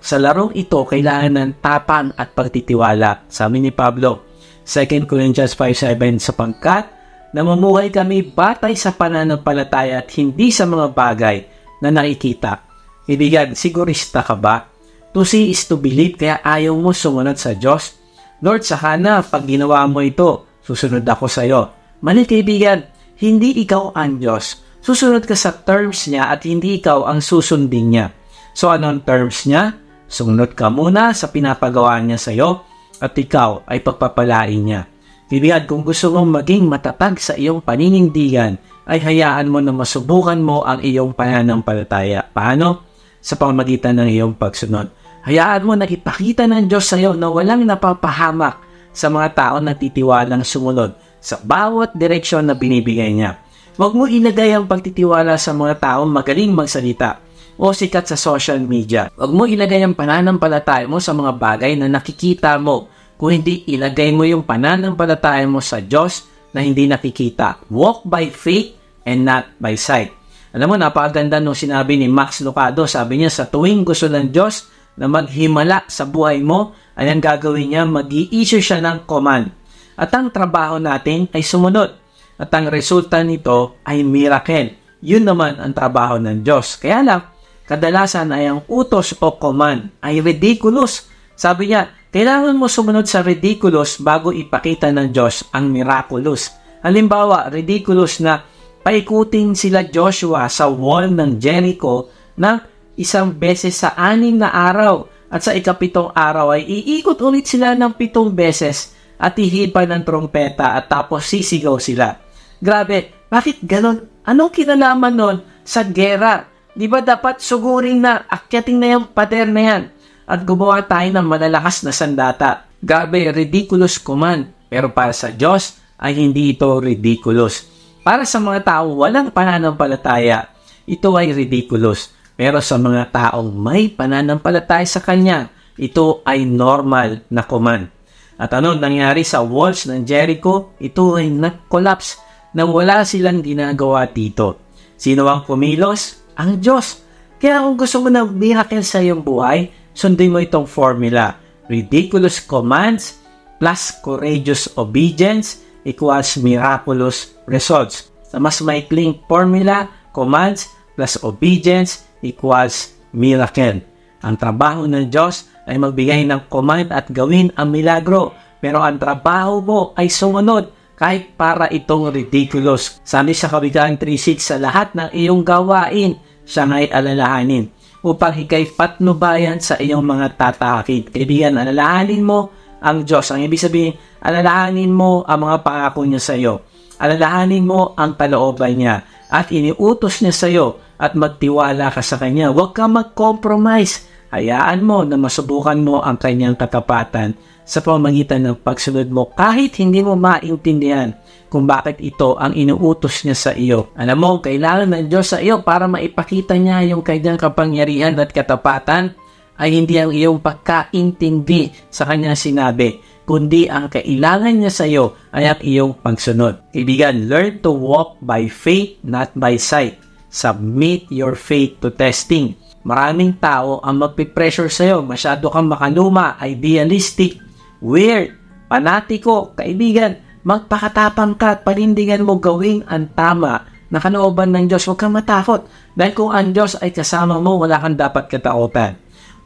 Sa larong ito, kailangan ng tapang at pagtitiwala. Sabi ni Pablo, 2 Corinthians 5:7, sapagkat namumuhay kami batay sa pananampalataya at hindi sa mga bagay na nakikita. Ibigan, sigurista ka ba? To see is to believe, kaya ayaw mo sumunod sa Diyos. Lord, saka na, pag ginawa mo ito, susunod ako sa iyo. Mali kaibigan, hindi ikaw ang Diyos. Susunod ka sa terms niya at hindi ikaw ang susundin niya. So anong terms niya? Sumunod ka muna sa pinapagawa niya sa iyo at ikaw ay pagpapalain niya. Kaibigan, kung gusto mong maging matatag sa iyong paninindigan, ay hayaan mo na masubukan mo ang iyong pananampalataya. Paano? Sa pamamagitan ng iyong pagsunod. Hayaan mo na ipakita ng Diyos sa iyo na walang napapahamak sa mga tao na titiwalang sumunod sa bawat direksyon na binibigay niya. Huwag mo ilagay ang pagtitiwala sa mga taong magaling magsalita o sikat sa social media. Huwag mo ilagay ang pananampalataya mo sa mga bagay na nakikita mo, kung hindi ilagay mo yung pananampalataya mo sa Diyos na hindi nakikita. Walk by faith and not by sight. Alam mo, napakaganda nung sinabi ni Max Lucado. Sabi niya, sa tuwing gusto ng Diyos na maghimala sa buhay mo, ay ang gagawin niya, mag-i-issue siya ng command. At ang trabaho natin ay sumunod. At ang resulta nito ay miracle. Yun naman ang trabaho ng Diyos. Kaya lang, kadalasan ay ang utos o command ay ridiculous. Sabi niya, kailangan mo sumunod sa ridiculous bago ipakita ng Diyos ang miraculous. Halimbawa, ridiculous na paikutin sila Joshua sa wall ng Jericho ng isang beses sa 6 na araw. At sa ika-7 araw ay iikot ulit sila ng 7 beses at ihipa ng trompeta at tapos sisigaw sila. Grabe, bakit ganon? Anong kinalaman nun sa gera? Di ba dapat sugurin na, akyating na yung pader na yan at gumawa tayo ng malalakas na sandata? Grabe, ridiculous command. Pero para sa Diyos ay hindi ito ridiculous. Para sa mga tao walang pananampalataya, ito ay ridiculous. Pero sa mga taong may pananampalataya sa Kanya, ito ay normal na command. At ano nangyari sa walls ng Jericho? Ito ay nag-collapse na wala silang ginagawa dito. Sino ang kumilos? Ang Diyos. Kaya kung gusto mo ng miracle sa iyong buhay, sundin mo itong formula. Ridiculous commands plus courageous obedience equals miraculous results. Sa mas maikling formula, commands plus obedience equals miracle. Ang trabaho ng Diyos ay magbigay ng command at gawin ang milagro. Pero ang trabaho mo ay sumunod kahit para itong ridiculous. Sabi sa Kawikaan 3:6, sa lahat ng iyong gawain, siya nga'y alalahanin upang ikay patnubayan sa iyong mga tatakid. Kaibigan, alalahanin mo ang Diyos. Ang ibig sabihin, alalahanin mo ang mga pangako niya sa iyo. Alalahanin mo ang kalooban niya at iniutos niya sa iyo at magtiwala ka sa Kanya. Huwag ka mag-compromise. Hayaan mo na masubukan mo ang Kanyang katapatan sa pamamagitan ng pagsunod mo kahit hindi mo maintindihan kung bakit ito ang inuutos niya sa iyo. Alam mo, kailangan ng Diyos sa iyo para maipakita niya yung Kanyang kapangyarihan at katapatan ay hindi ang iyong pagkaintindi sa Kanyang sinabi, kundi ang kailangan niya sa iyo ay ang iyong pagsunod. Kaibigan, learn to walk by faith, not by sight. Submit your faith to testing. Maraming tao ang magpipressure sa iyo. Masyado kang makaluma, idealistic, weird, panatiko. Kaibigan, magpakatapang ka at panindigan mo gawing ang tama na kalooban ng Diyos. Huwag kang matakot. Dahil kung ang Diyos ay kasama mo, wala kang dapat katakutan.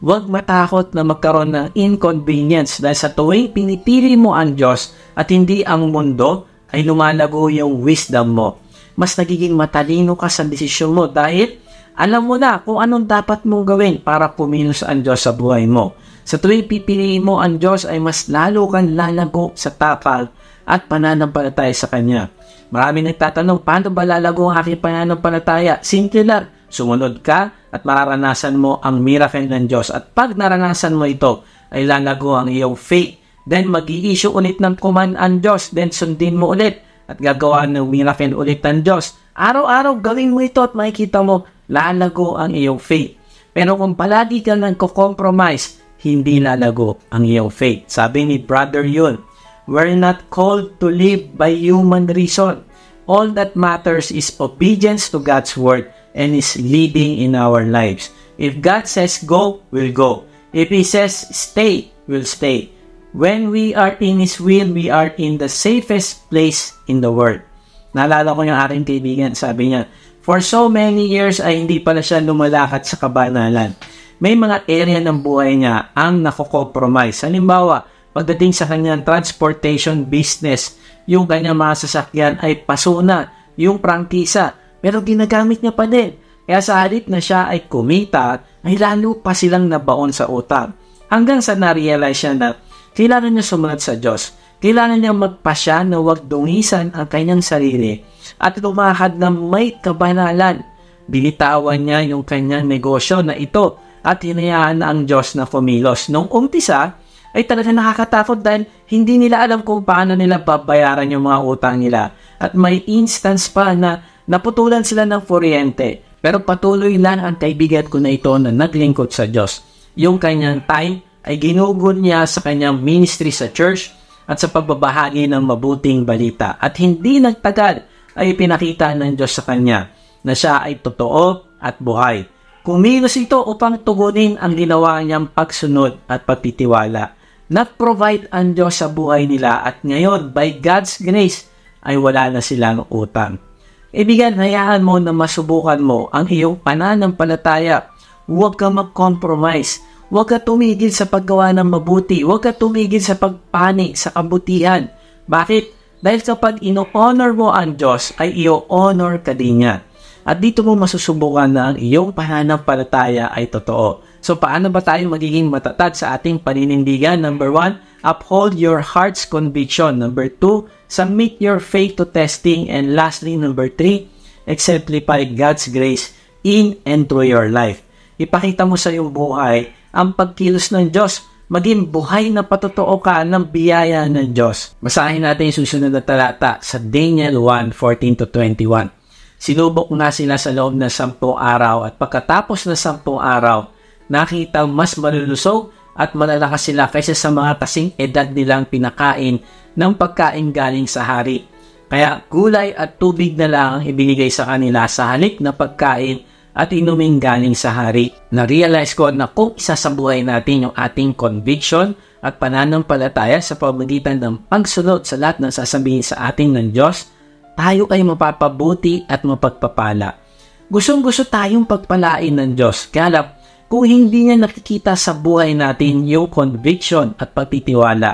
Huwag matakot na magkaroon ng inconvenience dahil sa tuwing pinipili mo ang Diyos at hindi ang mundo, ay lumalago yung wisdom mo. Mas nagiging matalino ka sa desisyon mo dahil alam mo na kung anong dapat mong gawin para kumilos ang Diyos sa buhay mo. Sa tuwing pipiliin mo ang Diyos ay mas lalo kang lalago sa takal at pananampalataya sa Kanya. Maraming nagtatanong, paano ba lalago ang aking pananampalataya? Simple lang, sumunod ka at mararanasan mo ang miracle ng Diyos. At pag naranasan mo ito, ay lalago ang iyong faith. Then mag-i-issue ulit ng command ang Diyos. Then sundin mo ulit at gagawa ng miracle ulit ng Diyos. Araw-araw gawin mo ito at makikita mo, lalago ang iyong faith. Pero kung palagi ka nagko-compromise, hindi lalago ang iyong faith. Sabi ni Brother Yun, we're not called to live by human reason. All that matters is obedience to God's word and His leading in our lives. If God says go, we'll go. If He says stay, we'll stay. When we are in His will, we are in the safest place in the world. Naalala ko yung aking kaibigan, sabi niya, for so many years ay hindi pala siya lumalakad sa kabanalan. May mga area ng buhay niya ang nako-compromise. Halimbawa, pagdating sa kanyang transportation business, yung kanyang mga sasakyan ay pasuna, yung prangkisa, pero ginagamit niya pa din. Kaya sa halip na siya ay kumita, ay lalo pa silang nabaon sa utang. Hanggang sa na-realize siya na kailangan niya sumunod sa Diyos. Kailangan niya magpasya na huwag dungisan ang kanyang sarili at lumakad na may kabanalan. Binitawan niya yung kanyang negosyo na ito at hinayaan na ang Diyos na kumilos. Nung umpisa, ay talaga nakakatakot dahil hindi nila alam kung paano nila babayaran yung mga utang nila. At may instance pa na naputulan sila ng kuryente. Pero patuloy lang ang kaibigan ko na ito na naglingkod sa Diyos. Yung kanyang time ay ginugol niya sa kanyang ministry sa church at sa pagbabahagi ng mabuting balita. At hindi nagtagal ay pinakita ng Diyos sa kanya na siya ay totoo at buhay. Kumilos ito upang tugunin ang ginawa niyang pagsunod at pagtitiwala. Nag-provide ang Diyos sa buhay nila at ngayon, by God's grace, ay wala na silang utang. Ibigan, hayaan mo na masubukan mo ang iyong pananampalataya. Huwag ka mag-compromise. Huwag ka tumigil sa paggawa ng mabuti. Huwag ka tumigil sa pagpanik sa kabutihan. Bakit? Dahil kapag ino-honor mo ang Diyos, ay i-honor ka din niya. At dito mo masusubukan na ang iyong pananampalataya ay totoo. So, paano ba tayo magiging matatag sa ating paninindigan? Number 1, uphold your heart's conviction. Number 2, submit your faith to testing. And lastly, number 3, exemplify God's grace in and through your life. Ipakita mo sa iyong buhay ang pagkilos ng Diyos maging buhay na patotoo ka ng biyaya ng Diyos. Basahin natin yung susunod na talata sa Daniel 1:14-21. Sinubok nga sila sa loob ng 10 araw at pagkatapos ng 10 araw, nakita mas malulusog at malalakas sila kaysa sa mga kasing edad nilang pinakain ng pagkain galing sa hari. Kaya gulay at tubig na lang ang ibinigay sa kanila sa halip na pagkain at inuming galing sa hari. Na-realize ko na kung isasabuhay natin yung ating conviction at pananampalataya sa pamamagitan ng pagsunod sa lahat ng sasabihin sa atin ng Diyos, tayo ay mapapabuti at mapagpapala. Gustong-gusto tayong pagpalain ng Diyos. Kaya kung hindi niya nakikita sa buhay natin yung conviction at pagtitiwala,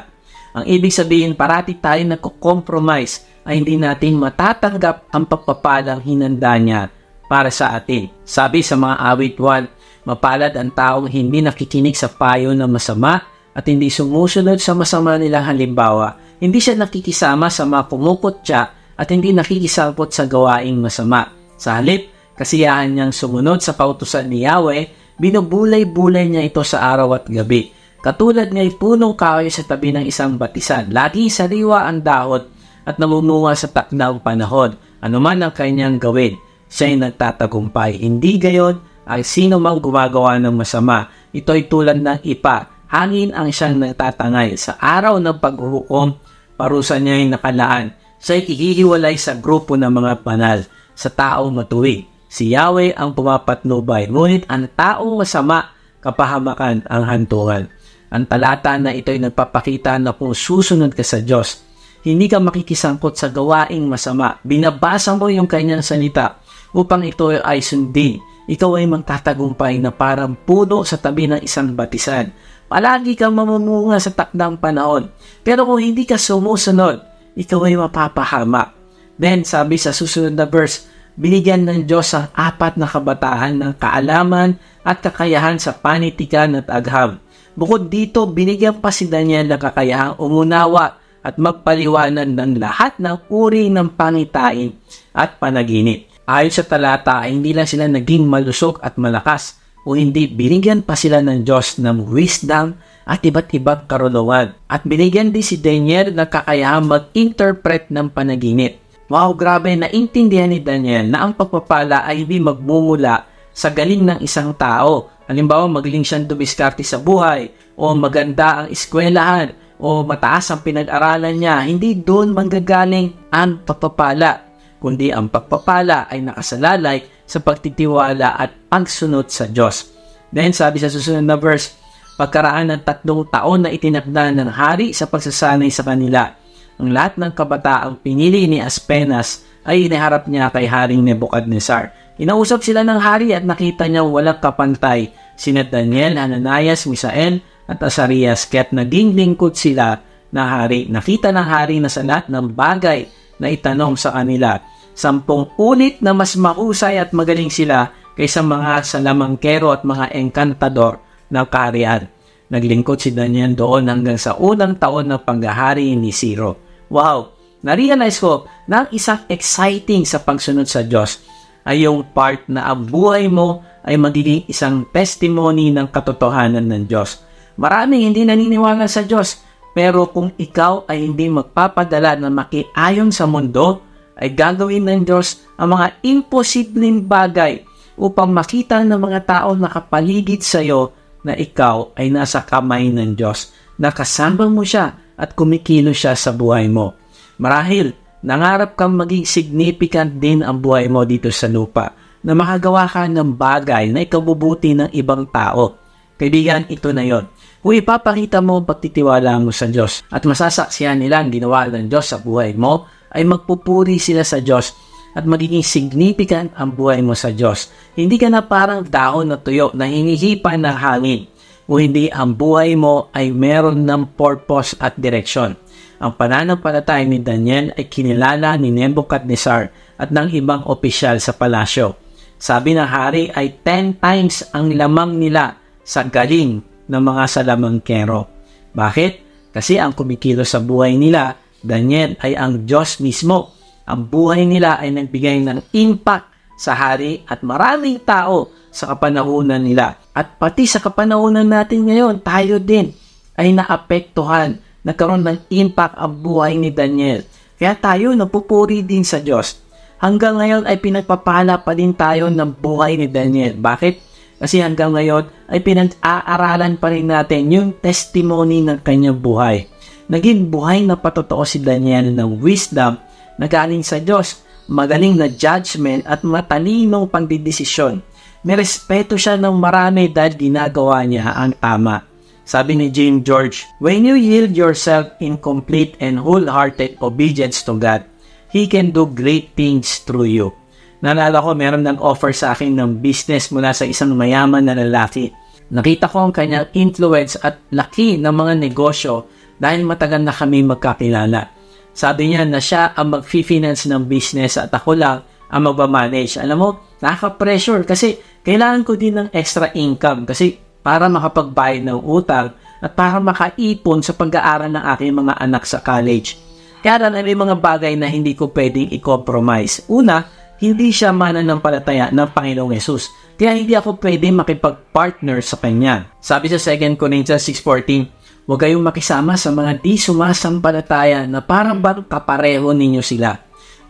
ang ibig sabihin parati tayo nagko-compromise ay hindi natin matatanggap ang pagpapalang hinanda niya para sa atin. Sabi sa mga awit 1, mapalad ang taong hindi nakikinig sa payo ng masama at hindi sumusunod sa masama nilang halimbawa. Hindi siya nakikisama sa mga kumukutya at hindi nakikisabot sa gawaing masama. Sa halip, kasiyahan niyang sumunod sa pautusan ni Yahweh, binubulay-bulay niya ito sa araw at gabi. Katulad nga'y punong kahoy sa tabi ng isang batisan. Lagi sariwa ang dahon at namunga sa takdang panahon. Ano man ang kanyang gawin, siya'y nagtatagumpay. Hindi gayon ay sino mang gumagawa ng masama. Ito'y tulad ng ipa. Hangin ang siyang nagtatangay. Sa araw ng paghuhukom, parusa niya'y nakalaan. Siya'y ihihiwalay sa grupo ng mga banal, sa taong matuwid. Si Yahweh ang pumapatnubay, ngunit ang taong masama, kapahamakan ang hantungan. Ang talata na ito'y nagpapakita na kung susunod ka sa Diyos, hindi ka makikisangkot sa gawaing masama. Binabasa mo yung kanyang salita upang ito ay sundin. Ikaw ay magtatagumpay na parang puno sa tabi ng isang batisan. Palagi kang mamumunga sa takdang panahon. Pero kung hindi ka sumusunod, ikaw ay mapapahamak. Then, sabi sa susunod na verse, binigyan ng Diyos ang 4 na kabataan ng kaalaman at kakayahan sa panitikan at agham. Bukod dito, binigyan pa si Daniel ng kakayahang umunawa at magpaliwanag ng lahat ng uri ng pangitain at panaginip. Ayon sa talata, ay hindi lang sila naging malusog at malakas, o hindi binigyan pa sila ng Diyos ng wisdom at iba't ibang karunungan. At binigyan din si Daniel ng kakayahang mag-interpret ng panaginip. Wow, grabe, naintindihan ni Daniel na ang pagpapala ay hindi magmumula sa galing ng isang tao. Halimbawa, magaling siyang dumiskarte sa buhay, o maganda ang eskwelahan, o mataas ang pinag-aralan niya. Hindi doon manggagaling ang pagpapala, kundi ang pagpapala ay nakasalalay sa pagtitiwala at pagsunod sa Diyos. Then sabi sa susunod na verse, pagkaraan ng 3 taon na itinakda ng hari sa pagsasanay sa kanila, ang lahat ng kabataang pinili ni Aspenas ay iniharap niya kay Haring Nebuchadnezzar. Inausap sila ng hari at nakita niya walang kapantay, sina Daniel, Hananias, Misael at Azarias, kaya't naging lingkod sila na hari. Nakita ng hari na sa lahat ng bagay na itanong sa kanila, 10 ulit na mas mahusay at magaling sila kaysa mga salamangkero at mga engkantador ng kaharian. Naglingkod si Daniel doon hanggang sa unang taon ng panghahari ni Ciro. Wow! Na-realize ko na ang isang exciting sa pagsunod sa Diyos ay yung part na ang buhay mo ay magiging isang testimony ng katotohanan ng Diyos. Maraming hindi naniniwala sa Diyos, pero kung ikaw ay hindi magpapadala na makiayon sa mundo, ay gagawin ng Diyos ang mga imposibleng bagay upang makita ng mga tao na kapaligid sa iyo na ikaw ay nasa kamay ng Diyos, na kasama mo siya at kumikilos siya sa buhay mo. Marahil, nangarap kang maging significant din ang buhay mo dito sa lupa, na makagawa ka ng bagay na ikabubuti ng ibang tao. Kaibigan, ito na yon. Kung ipapakita mo ang pagtitiwala mo sa Diyos at masasaksihan nila ang ginawa ng Diyos sa buhay mo, ay magpupuri sila sa Diyos at magiging significant ang buhay mo sa Diyos. Hindi ka na parang dahon na tuyo na hinihipan ng hangin, o hindi ang buhay mo ay meron ng purpose at direksyon. Ang pananampalataya ni Daniel ay kinilala ni Nebuchadnezzar at ng ibang opisyal sa palasyo. Sabi ng hari ay 10 times ang lamang nila sa galing ng mga salamangkero. Bakit? Kasi ang kumikilos sa buhay nila, Daniel, ay ang Diyos mismo. Ang buhay nila ay nagbigay ng impact sa hari at maraming tao sa kapanahunan nila. At pati sa kapanahunan natin ngayon, tayo din ay naapektuhan, nagkaroon ng impact ang buhay ni Daniel. Kaya tayo napupuri din sa Diyos. Hanggang ngayon ay pinagpapala pa din tayo ng buhay ni Daniel. Bakit? Kasi hanggang ngayon ay pinag-aaralan pa rin natin yung testimony ng kanyang buhay. Naging buhay na patotoo si Daniel ng wisdom na galing sa Diyos, magaling na judgment at matalinong pagdidesisyon. May respeto siya ng marami dahil ginagawa niya ang tama. Sabi ni James George, when you yield yourself in complete and wholehearted obedience to God, He can do great things through you. Naalala ko, meron nang offer sa akin ng business mula sa isang mayaman na lalaki. Nakita ko ang kanyang influence at laki ng mga negosyo dahil matagal na kami magkakilala. Sabi niya na siya ang mag-finance ng business at ako lang ang magmamanage. Alam mo, nakaka-pressure kasi kailangan ko din ng extra income kasi para makapagbayad ng utang at para makaipon sa pag-aaral ng aking mga anak sa college. Kaya may mga bagay na hindi ko pwedeng i-compromise. Una, hindi siya mananampalataya ng Panginoong Yesus. Kaya hindi ako pwedeng makipag-partner sa Kanya. Sabi sa 2 Corinthians 6:14, huwag kayong makisama sa mga di sumasampalataya na parang bang kapareho ninyo sila.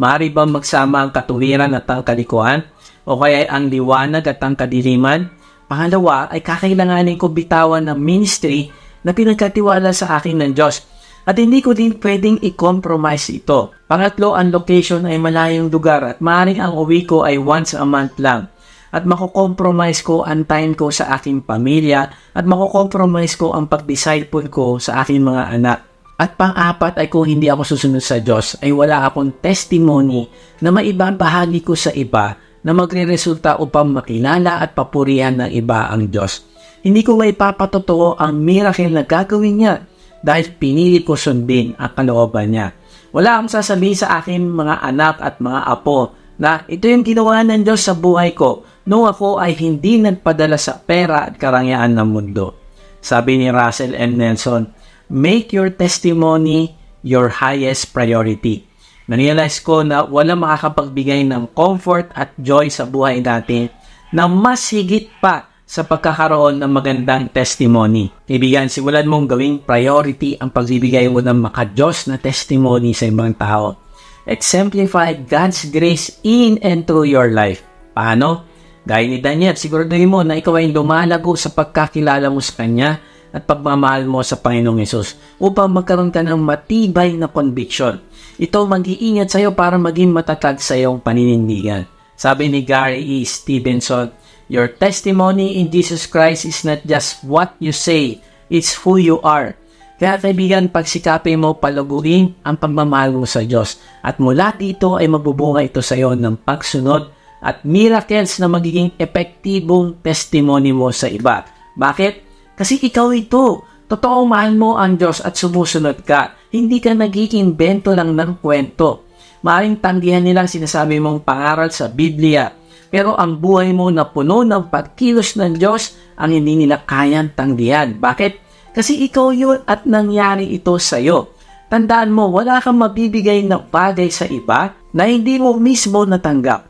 Maaari bang magsama ang katuwiran at ang kalikuan? O kaya ang liwanag at ang kadiliman? Pangalawa ay kakailanganin ko bitawan ng ministry na pinagkatiwala sa akin ng Diyos. At hindi ko din pwedeng i-compromise ito. Pangatlo, ang location ay malayong lugar at maaaring ang uwi ko ay once a month lang. At makukompromise ko ang time ko sa aking pamilya at makukompromise ko ang pag-disciple ko sa aking mga anak. At pang-apat ay kung hindi ako susunod sa Diyos ay wala akong testimony na maibabahagi ko sa iba na magre-resulta upang makilala at papurihan ng iba ang Diyos. Hindi ko maipapatotoo ang miracle na gagawin niya dahil pinili ko sundin ang kalooban niya. Wala akong sasabihin sa aking mga anak at mga apo na ito yung ginawa ng Diyos sa buhay ko nung ako ay hindi nagpadala sa pera at karangyaan ng mundo. Sabi ni Russell M. Nelson, make your testimony your highest priority. Narealize ko na wala makakapagbigay ng comfort at joy sa buhay natin na mas higit pa sa pagkakaroon ng magandang testimony. Kaibigan, simulan mong gawing priority ang pagbibigay mo ng makadiyos na testimony sa ibang tao. Exemplify God's grace in and through your life. Paano? Gaya ni Daniel, siguraduhin mo na ikaw ay lumalago sa pagkakilala mo sa Kanya at pagmamahal mo sa Panginoong Yesus upang magkaroon ka ng matibay na conviction. Ito mag-iingat sa iyo para maging matatag sa iyong paninindigan. Sabi ni Gary E. Stevenson, your testimony in Jesus Christ is not just what you say, it's who you are. Kaya kaibigan, pagsikapin mo paluguin ang pagmamahal mo sa Diyos at mula dito ay magbubunga ito sa iyo ng pagsunod at miracles na magiging epektibong testimony mo sa iba. Bakit? Kasi ikaw ito. Totoong mahal mo ang Diyos at sumusunod ka. Hindi ka nagiging bento lang ng kwento. Maaaring tanggihan nilang sinasabi mong pangaral sa Biblia. Pero ang buhay mo na puno ng pagkilos ng Diyos ang hindi nila kayang tanggihan. Bakit? Kasi ikaw yun at nangyari ito sa iyo. Tandaan mo, wala kang mabibigay na bagay sa iba na hindi mo mismo natanggap.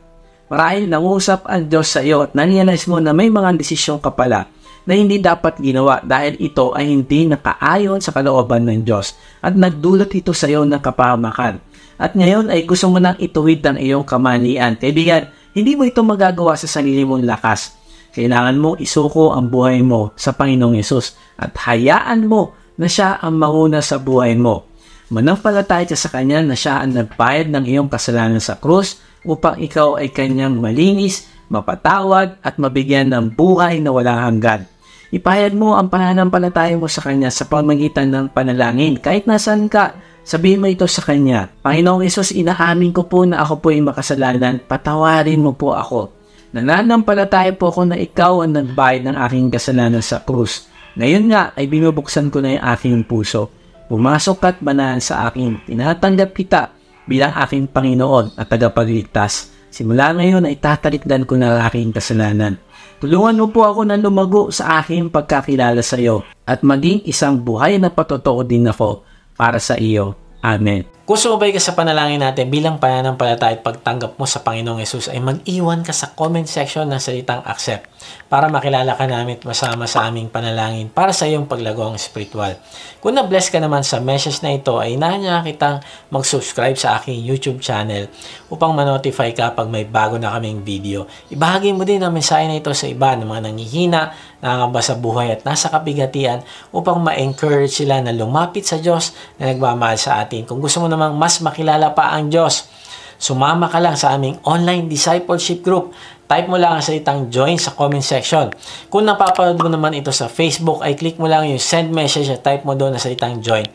Marahil nangusap ang Diyos sa iyo at narealize mo na may mga desisyon ka pala na hindi dapat ginawa dahil ito ay hindi nakaayon sa kalooban ng Diyos at nagdulot ito sa iyo ng kapahamakan. At ngayon ay gusto mo nang ituwid ang iyong kamalian. Kaibigan, hindi mo ito magagawa sa sarili mong lakas. Kailangan mo isuko ang buhay mo sa Panginoong Yesus at hayaan mo na siya ang mauna sa buhay mo. Manampalataya ka sa Kanya na siya ang nagbayad ng iyong kasalanan sa krus upang ikaw ay Kanyang malinis, mapatawad at mabigyan ng buhay na walang hanggan. Ipahayag mo ang pananampalataya mo sa Kanya sa pamamagitan ng panalangin. Kahit nasaan ka, sabihin mo ito sa Kanya. Panginoong Hesus, inaamin ko po na ako po ay makasalanan. Patawarin mo po ako. Nananampalataya po ako na ikaw ang nagbayad ng aking kasalanan sa krus. Ngayon nga ay binubuksan ko na yung aking puso. Pumasok at manahan sa akin. Tinatanggap kita bilang aking Panginoon at tagapagligtas. Simula ngayon ay tatalikdan ko na aking kasalanan. Tulungan mo po ako na lumago sa aking pagkakilala sa iyo at maging isang buhay na patotoo din ako para sa iyo. Amen. Kung sumabay ka sa panalangin natin bilang pananampalataya at pagtanggap mo sa Panginoong Yesus ay mag-iwan ka sa comment section ng salitang accept para makilala ka namin at masama sa aming panalangin para sa iyong paglagong spiritual. Kung na-bless ka naman sa message na ito ay inaanya kitang mag-subscribe sa aking YouTube channel upang ma-notify ka pag may bago na kaming video. Ibahagi mo din ang mensahe na ito sa iba ng mga nanghihina, nangangamba sa buhay at nasa kabigatian upang ma-encourage sila na lumapit sa Diyos na nagmamahal sa atin. Kung gusto mo namang mas makilala pa ang Diyos, sumama ka lang sa aming online discipleship group. Type mo lang ang salitang join sa comment section. Kung napapanood mo naman ito sa Facebook, ay click mo lang yung send message at type mo doon ang salitang join.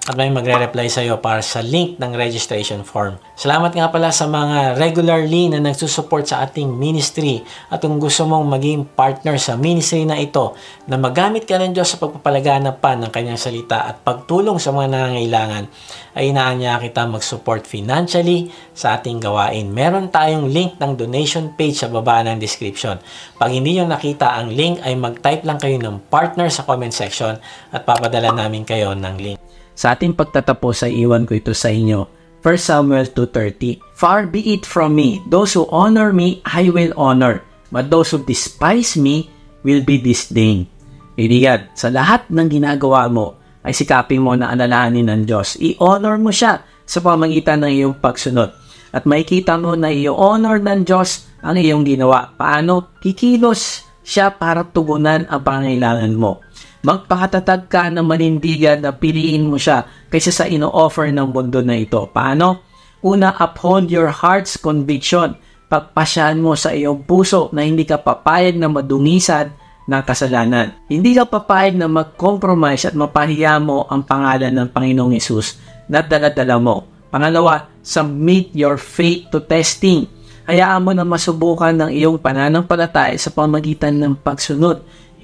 At may magre-reply sa iyo para sa link ng registration form. Salamat nga pala sa mga regularly na nagsusupport sa ating ministry. At kung gusto mong maging partner sa ministry na ito, na magamit ka ng Diyos sa pagpapalaganap pa ng kanyang salita at pagtulong sa mga nangangailangan, ay inaanya kita mag-support financially sa ating gawain. Meron tayong link ng donation page sa baba ng description. Pag hindi nyo nakita ang link, ay mag-type lang kayo ng partner sa comment section at papadala namin kayo ng link. Sa ating pagtatapos ay iwan ko ito sa inyo. 1 Samuel 2:30. Far be it from me, those who honor me, I will honor, but those who despise me will be disdained. Kaibigan, sa lahat ng ginagawa mo, ay sikapin mo na alalahanin ng Diyos. I-honor mo siya sa pamamagitan ng iyong pagsunod. At makikita mo na i-honor ng Diyos ang iyong ginawa. Paano? Kikilos siya para tugunan ang pangailangan mo. Magpakatatag ka ng manindigan na piliin mo siya kaysa sa ino-offer ng mundo na ito. Paano? Una, uphold your heart's conviction. Pagpasyahan mo sa iyong puso na hindi ka papayag na madungisan ng kasalanan. Hindi ka papayag na mag-compromise at mapahiya mo ang pangalan ng Panginoong Yesus na dala-dala mo. Pangalawa, submit your faith to testing. Hayaan mo na masubukan ng iyong pananampalataya sa pamamagitan ng pagsunod.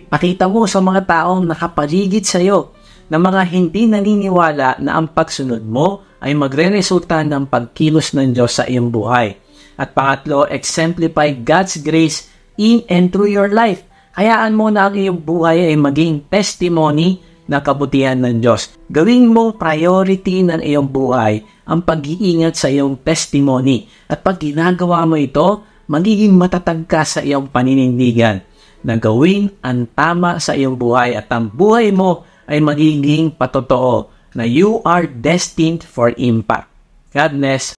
Pakita mo sa mga taong nakapaligid sa iyo na mga hindi naniniwala na ang pagsunod mo ay magre-resulta ng pagkilos ng Diyos sa iyong buhay. At pangatlo, exemplify God's grace in and through your life. Hayaan mo na ang iyong buhay ay maging testimony ng kabutihan ng Diyos. Gawin mong priority ng iyong buhay ang pag-iingat sa iyong testimony. At pag ginagawa mo ito, magiging matatag ka sa iyong paninindigan na gawin ang tama sa iyong buhay at ang buhay mo ay magiging patotoo na you are destined for impact. God bless.